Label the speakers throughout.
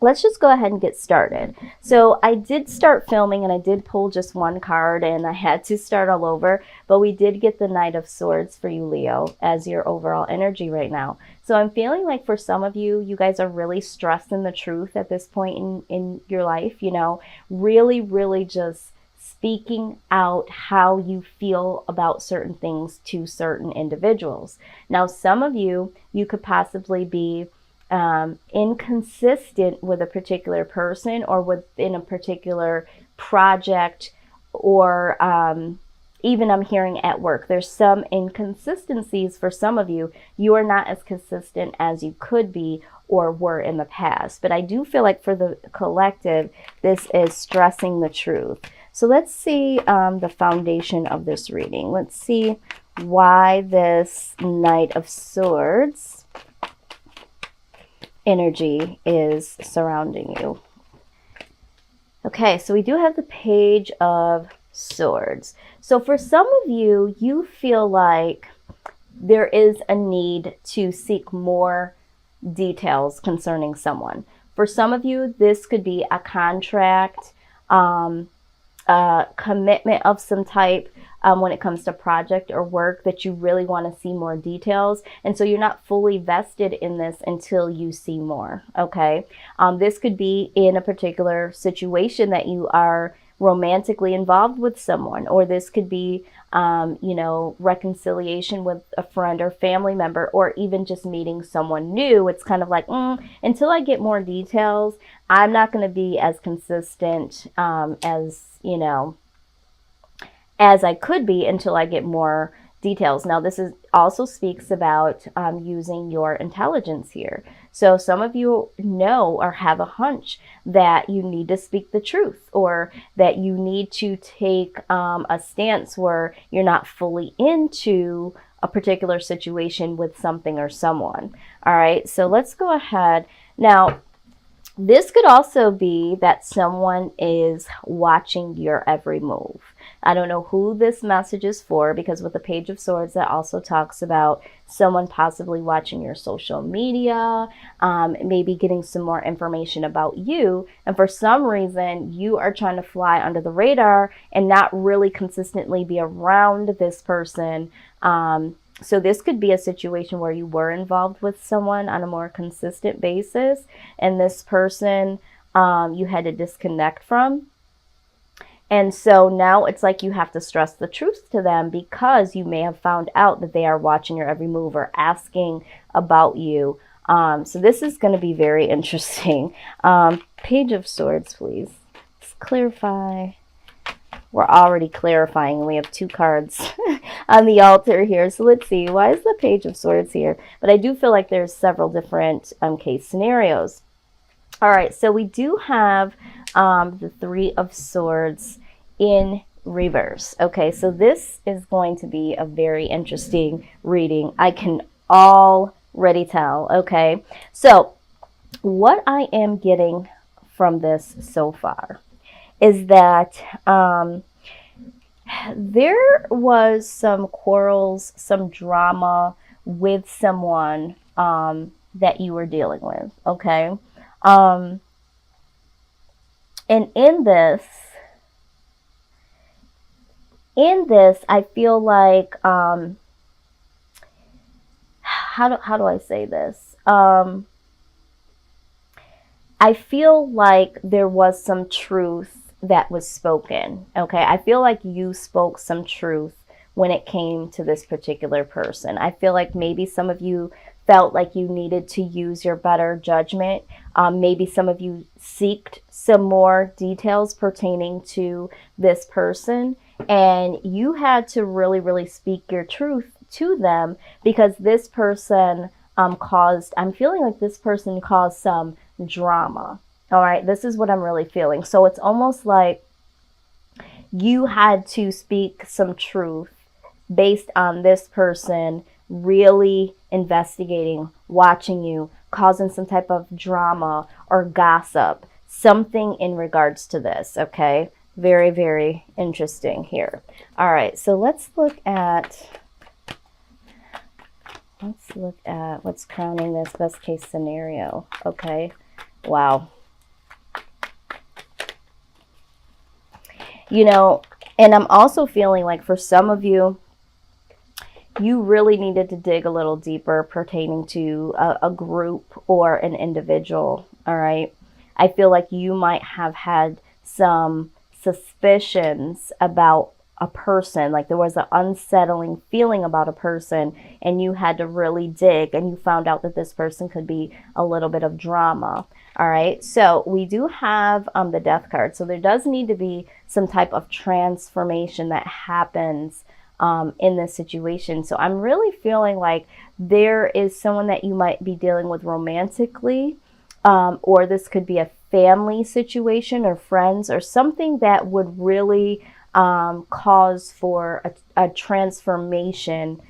Speaker 1: let's just go ahead and get started. So I did start filming and I did pull just one card and I had to start all over, but we did get the Knight of Swords for you, Leo, as your overall energy right now. So I'm feeling like for some of you, you guys are really stressing the truth at this point in your life, you know, really, really just speaking out how you feel about certain things to certain individuals. Now, some of you, you could possibly be inconsistent with a particular person or within a particular project, or even I'm hearing at work. There's some inconsistencies for some of you. You are not as consistent as you could be or were in the past. But I do feel like for the collective, this is stressing the truth. So let's see the foundation of this reading. Let's see why this Knight of Swords energy is surrounding you. Okay, so we do have the Page of Swords. So for some of you, you feel like there is a need to seek more details concerning someone. For some of you, this could be a contract, a commitment of some type, when it comes to project or work that you really want to see more details. And so you're not fully vested in this until you see more. Okay. This could be in a particular situation that you are romantically involved with someone, or this could be, you know, reconciliation with a friend or family member, or even just meeting someone new. It's kind of like, until I get more details, I'm not going to be as consistent, as, you know, as I could be until I get more details. Now, this is also speaks about using your intelligence here. So some of you know or have a hunch that you need to speak the truth, or that you need to take a stance where you're not fully into a particular situation with something or someone. All right, so let's go ahead. Now, this could also be that someone is watching your every move. I don't know who this message is for, because with the Page of Swords, that also talks about someone possibly watching your social media, maybe getting some more information about you. And for some reason, you are trying to fly under the radar and not really consistently be around this person. So this could be a situation where you were involved with someone on a more consistent basis, and this person you had to disconnect from. And so now it's like you have to stress the truth to them, because you may have found out that they are watching your every move or asking about you. So this is going to be very interesting. Page of Swords, please. Let's clarify. We're already clarifying, and we have two cards on the altar here. So let's see, why is the Page of Swords here? But I do feel like there's several different case scenarios. All right, so we do have the Three of Swords in reverse. Okay, so this is going to be a very interesting reading. I can already tell. Okay, so what I am getting from this so far is that there was some quarrels, some drama with someone that you were dealing with. Okay. And in this, I feel like, how do I say this? I feel like there was some truth that was spoken. Okay. I feel like you spoke some truth when it came to this particular person. I feel like maybe some of you felt like you needed to use your better judgment. Maybe some of you seeked some more details pertaining to this person, and you had to really, really speak your truth to them, because this person I'm feeling like this person caused some drama. All right, this is what I'm really feeling. So it's almost like you had to speak some truth based on this person really investigating, watching you, causing some type of drama or gossip, something in regards to this. Okay, very, very interesting here. All right, so let's look at what's crowning this best case scenario. Okay, wow. You know, and I'm also feeling like for some of you, you really needed to dig a little deeper pertaining to a group or an individual. All right. I feel like you might have had some suspicions about a person, like there was an unsettling feeling about a person, and you had to really dig, and you found out that this person could be a little bit of drama. All right, so we do have the death card, so there does need to be some type of transformation that happens in this situation. So I'm really feeling like there is someone that you might be dealing with romantically, or this could be a family situation or friends or something that would really cause for a transformation,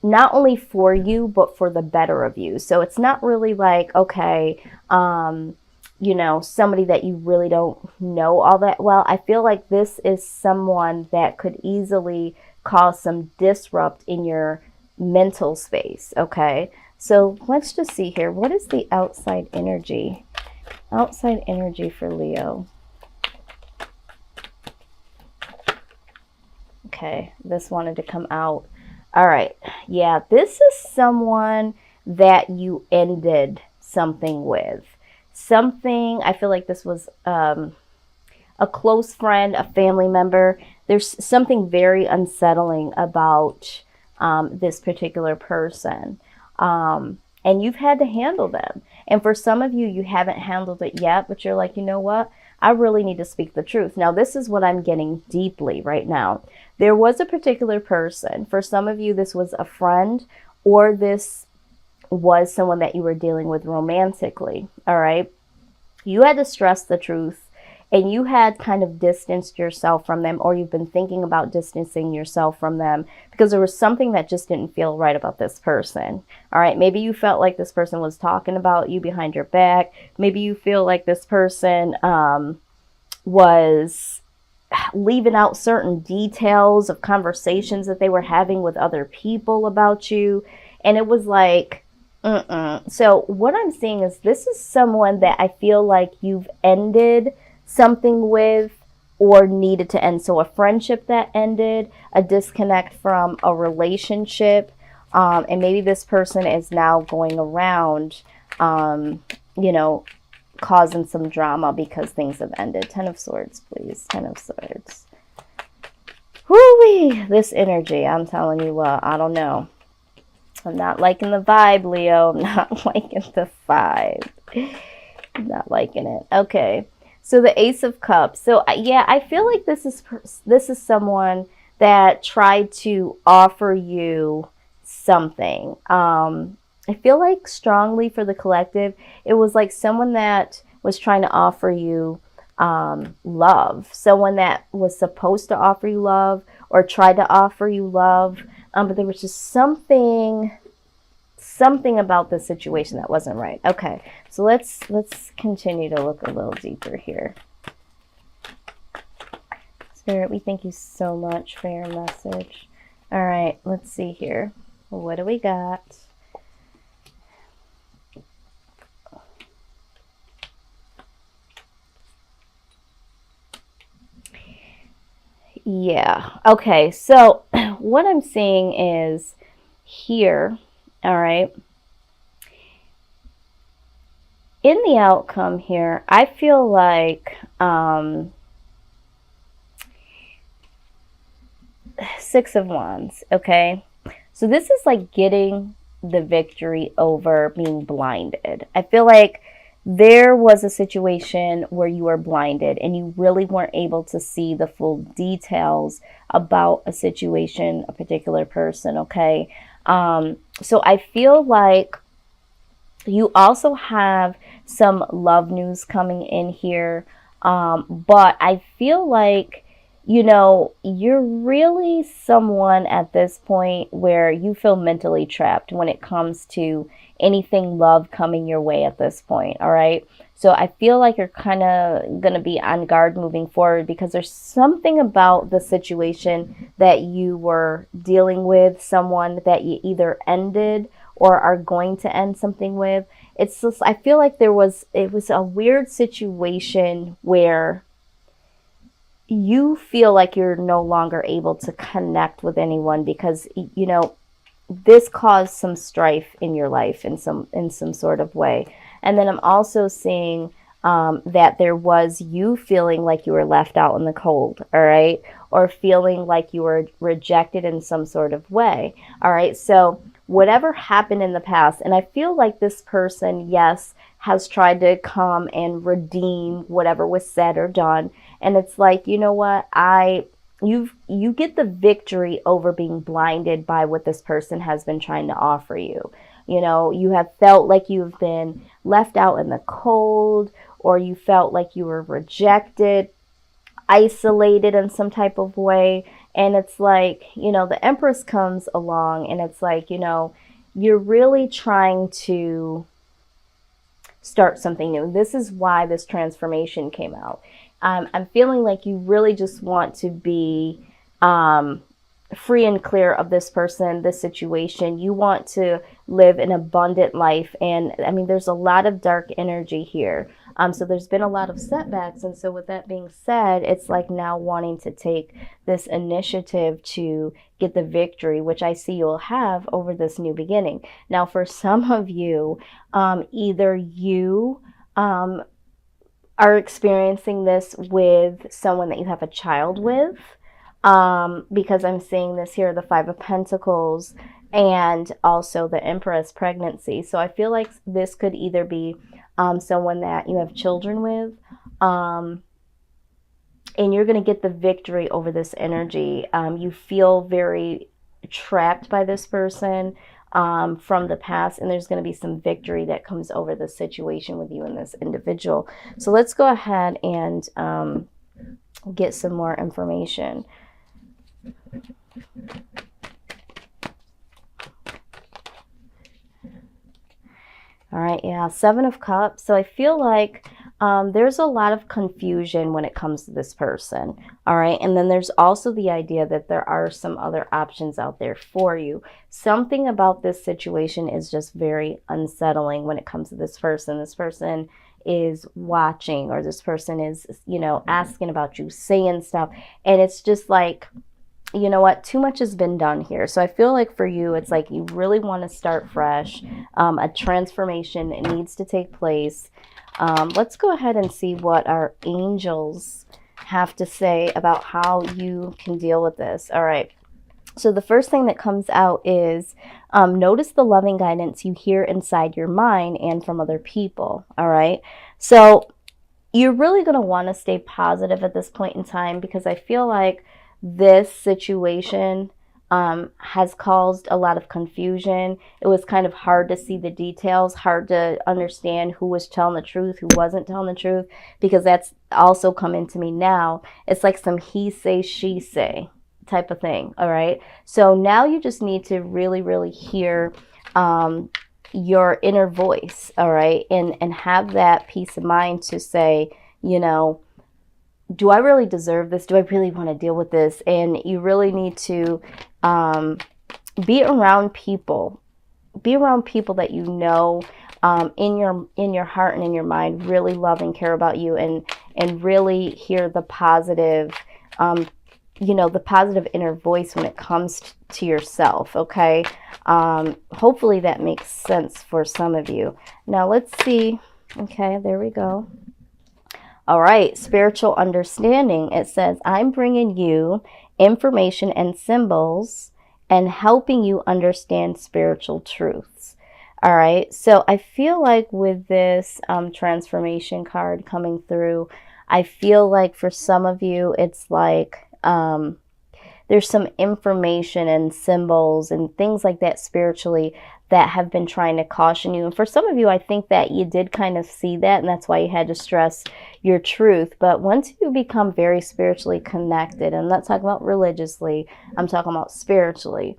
Speaker 1: not only for you, but for the better of you. So it's not really like, okay, you know, somebody that you really don't know all that well. I feel like this is someone that could easily cause some disrupt in your mental space. Okay, so let's just see here. What is the outside energy? Outside energy for Leo. Okay, this wanted to come out. All right, yeah, this is someone that you ended something with. Something, I feel like this was a close friend, a family member. There's something very unsettling about this particular person. And you've had to handle them. And for some of you, you haven't handled it yet, but you're like, you know what? I really need to speak the truth. Now, this is what I'm getting deeply right now. There was a particular person. For some of you, this was a friend, or this was someone that you were dealing with romantically. All right. You had to stress the truth, and you had kind of distanced yourself from them, or you've been thinking about distancing yourself from them because there was something that just didn't feel right about this person. All right. Maybe you felt like this person was talking about you behind your back. Maybe you feel like this person was leaving out certain details of conversations that they were having with other people about you. And it was like, So what I'm seeing is this is someone that I feel like you've ended something with or needed to end. So a friendship that ended, a disconnect from a relationship, and maybe this person is now going around, you know, causing some drama because things have ended. 10 of Swords, please. 10 of Swords. Whoo-wee! This energy, I'm telling you what, I don't know. I'm not liking the vibe, Leo. I'm not liking the vibe. I'm not liking it. Okay. So the Ace of Cups. So yeah, I feel like this is someone that tried to offer you something. I feel like strongly for the collective, it was like someone that was trying to offer you love. Someone that was supposed to offer you love or tried to offer you love. But there was just something about the situation that wasn't right. Okay, so let's continue to look a little deeper here. Spirit, we thank you so much for your message. All right, let's see here. What do we got? Yeah, okay, so what I'm seeing is here, all right, in the outcome here, I feel like Six of Wands, okay? So this is like getting the victory over being blinded. I feel like there was a situation where you were blinded and you really weren't able to see the full details about a situation, a particular person, okay? So I feel like you also have some love news coming in here, but I feel like, you know, you're really someone at this point where you feel mentally trapped when it comes to anything love coming your way at this point, all right? So I feel like you're kind of going to be on guard moving forward because there's something about the situation that you were dealing with, someone that you either ended or are going to end something with. It's just, I feel like it was a weird situation where you feel like you're no longer able to connect with anyone because, you know, this caused some strife in your life in some sort of way. And then I'm also seeing that there was you feeling like you were left out in the cold, all right, or feeling like you were rejected in some sort of way, all right. So whatever happened in the past, and I feel like this person, yes, has tried to come and redeem whatever was said or done, and it's like, you know what, you get the victory over being blinded by what this person has been trying to offer you. You know, you have felt like you've been left out in the cold, or you felt like you were rejected, isolated in some type of way. And it's like, you know, the Empress comes along and it's like, you know, you're really trying to start something new. This is why this transformation came out. I'm feeling like you really just want to be free and clear of this person, this situation. You want to live an abundant life. And I mean, there's a lot of dark energy here. So there's been a lot of setbacks. And so with that being said, it's like now wanting to take this initiative to get the victory, which I see you'll have over this new beginning. Now, for some of you, either you are experiencing this with someone that you have a child with, because I'm seeing this here, the Five of Pentacles, and also the Empress pregnancy. So I feel like this could either be someone that you have children with, and you're going to get the victory over this energy. You feel very trapped by this person from the past, and there's going to be some victory that comes over the situation with you and this individual. So let's go ahead and get some more information. All right, yeah, Seven of Cups. So I feel like there's a lot of confusion when it comes to this person. All right, and then there's also the idea that there are some other options out there for you. Something about this situation is just very unsettling when it comes to this person. This person is watching, or this person is, you know, asking about you, saying stuff, and it's just like, you know what, too much has been done here. So I feel like for you, it's like you really want to start fresh. A transformation needs to take place. Let's go ahead and see what our angels have to say about how you can deal with this. All right. So the first thing that comes out is notice the loving guidance you hear inside your mind and from other people. All right. So you're really going to want to stay positive at this point in time, because I feel like this situation has caused a lot of confusion. It was kind of hard to see the details, hard to understand who was telling the truth, who wasn't telling the truth, because that's also coming to me now. It's like some he say, she say type of thing. All right. So now you just need to really, really hear your inner voice. All right. And have that peace of mind to say, you know, do I really deserve this? Do I really want to deal with this? And you really need to be around people. Be around people that you know in your heart and in your mind really love and care about you, and really hear the positive, you know, the positive inner voice when it comes to yourself. Okay. Hopefully that makes sense for some of you. Now let's see. Okay, there we go. All right, spiritual understanding. It says, I'm bringing you information and symbols and helping you understand spiritual truths. All right, so I feel like with this transformation card coming through, I feel like for some of you, it's like there's some information and symbols and things like that spiritually that have been trying to caution you. And for some of you, I think that you did kind of see that, and that's why you had to stress your truth. But once you become very spiritually connected, and I'm not talking about religiously, I'm talking about spiritually,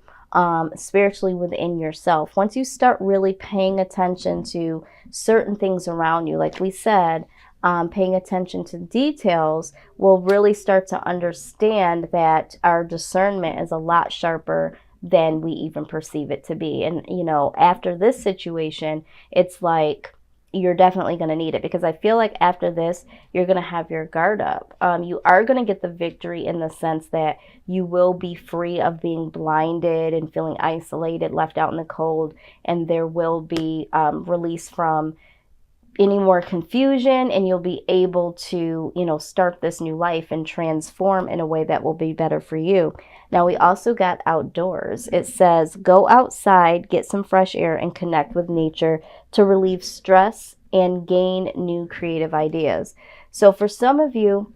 Speaker 1: spiritually within yourself. Once you start really paying attention to certain things around you, like we said, paying attention to details, we'll really start to understand that our discernment is a lot sharper than we even perceive it to be. And, you know, after this situation, it's like you're definitely going to need it, because I feel like after this, you're going to have your guard up. You are going to get the victory in the sense that you will be free of being blinded and feeling isolated, left out in the cold, and there will be release from any more confusion, and you'll be able to, start this new life and transform in a way that will be better for you. Now, we also got outdoors. It says, go outside, get some fresh air, and connect with nature to relieve stress and gain new creative ideas. So for some of you,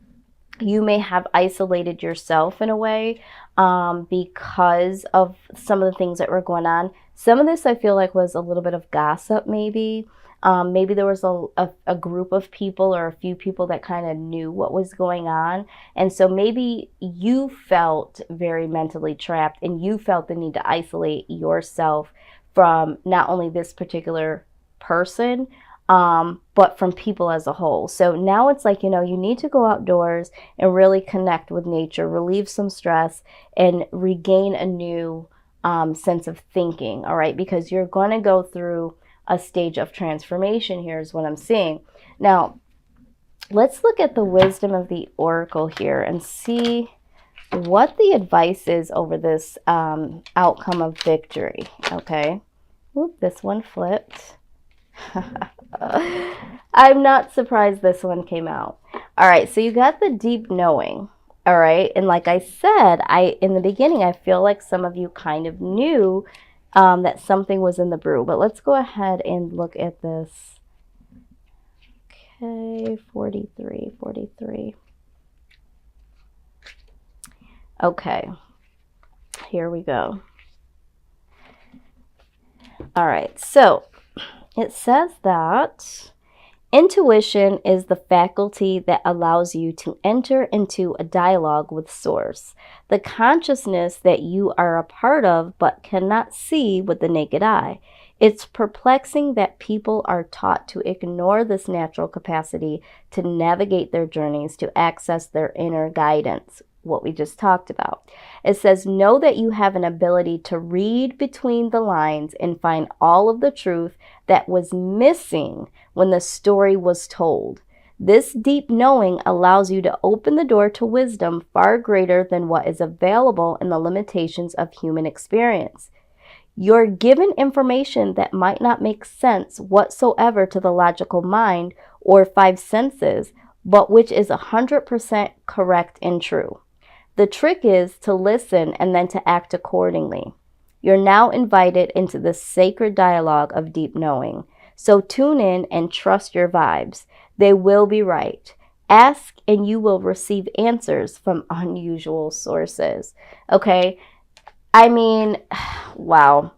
Speaker 1: you may have isolated yourself in a way because of some of the things that were going on. Some of this I feel like was a little bit of gossip, maybe. Maybe there was a group of people or a few people that kind of knew what was going on. And so maybe you felt very mentally trapped, and you felt the need to isolate yourself from not only this particular person, but from people as a whole. So now it's like, you need to go outdoors and really connect with nature, relieve some stress, and regain a new sense of thinking, all right? Because you're going to go through a stage of transformation here is what I'm seeing. Now, let's look at the wisdom of the oracle here and see what the advice is over this outcome of victory, okay? Oop, this one flipped. I'm not surprised this one came out. All right, so you got the deep knowing, all right? And like I said, in the beginning, I feel like some of you kind of knew that something was in the brew. But let's go ahead and look at this. Okay, 43. Okay, here we go. All right, so it says that intuition is the faculty that allows you to enter into a dialogue with Source, the consciousness that you are a part of but cannot see with the naked eye. It's perplexing that people are taught to ignore this natural capacity to navigate their journeys, to access their inner guidance, what we just talked about. It says, know that you have an ability to read between the lines and find all of the truth that was missing when the story was told. This deep knowing allows you to open the door to wisdom far greater than what is available in the limitations of human experience. You're given information that might not make sense whatsoever to the logical mind or five senses, but which is 100% correct and true. The trick is to listen and then to act accordingly. You're now invited into the sacred dialogue of deep knowing. So tune in and trust your vibes. They will be right. Ask and you will receive answers from unusual sources. Okay? I mean, wow.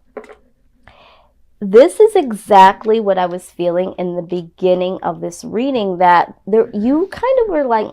Speaker 1: This is exactly what I was feeling in the beginning of this reading, that you kind of were like,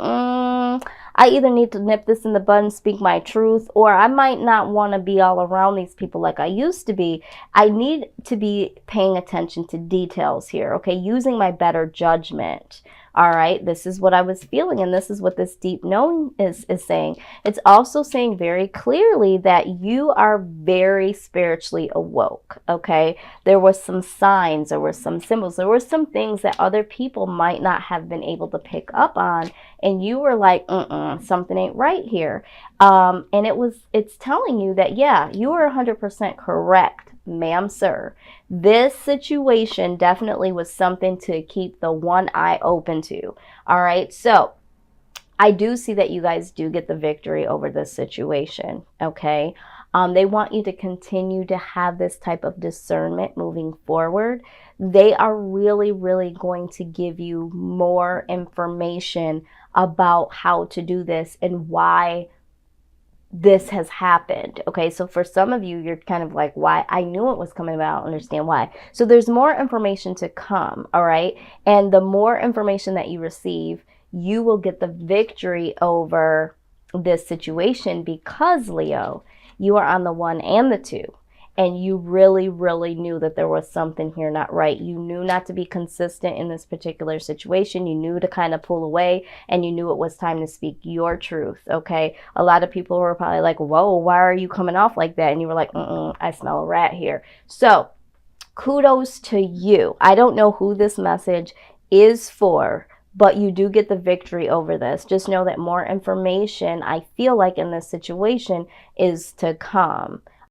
Speaker 1: I either need to nip this in the bud and speak my truth, or I might not want to be all around these people like I used to be. I need to be paying attention to details here, okay? Using my better judgment. All right, this is what I was feeling, and this is what this deep knowing is saying. It's also saying very clearly that you are very spiritually awoke, okay? There were some signs, there were some symbols, there were some things that other people might not have been able to pick up on, and you were like, something ain't right here. And it's telling you that, yeah, you are 100% correct, ma'am, sir. This situation definitely was something to keep the one eye open to. All right, so I do see that you guys do get the victory over this situation, okay? They want you to continue to have this type of discernment moving forward. They are really, really going to give you more information about how to do this and why this has happened. Okay, so for some of you, you're kind of like, why? I knew it was coming, but I don't understand why. So there's more information to come, all right? And the more information that you receive, you will get the victory over this situation, because, Leo, you are on the 1 and the 2. And you really, really knew that there was something here not right. You knew not to be consistent in this particular situation. You knew to kind of pull away, and you knew it was time to speak your truth, okay? A lot of people were probably like, whoa, why are you coming off like that? And you were like, I smell a rat here. So kudos to you. I don't know who this message is for, but you do get the victory over this. Just know that more information, I feel like in this situation, is to come.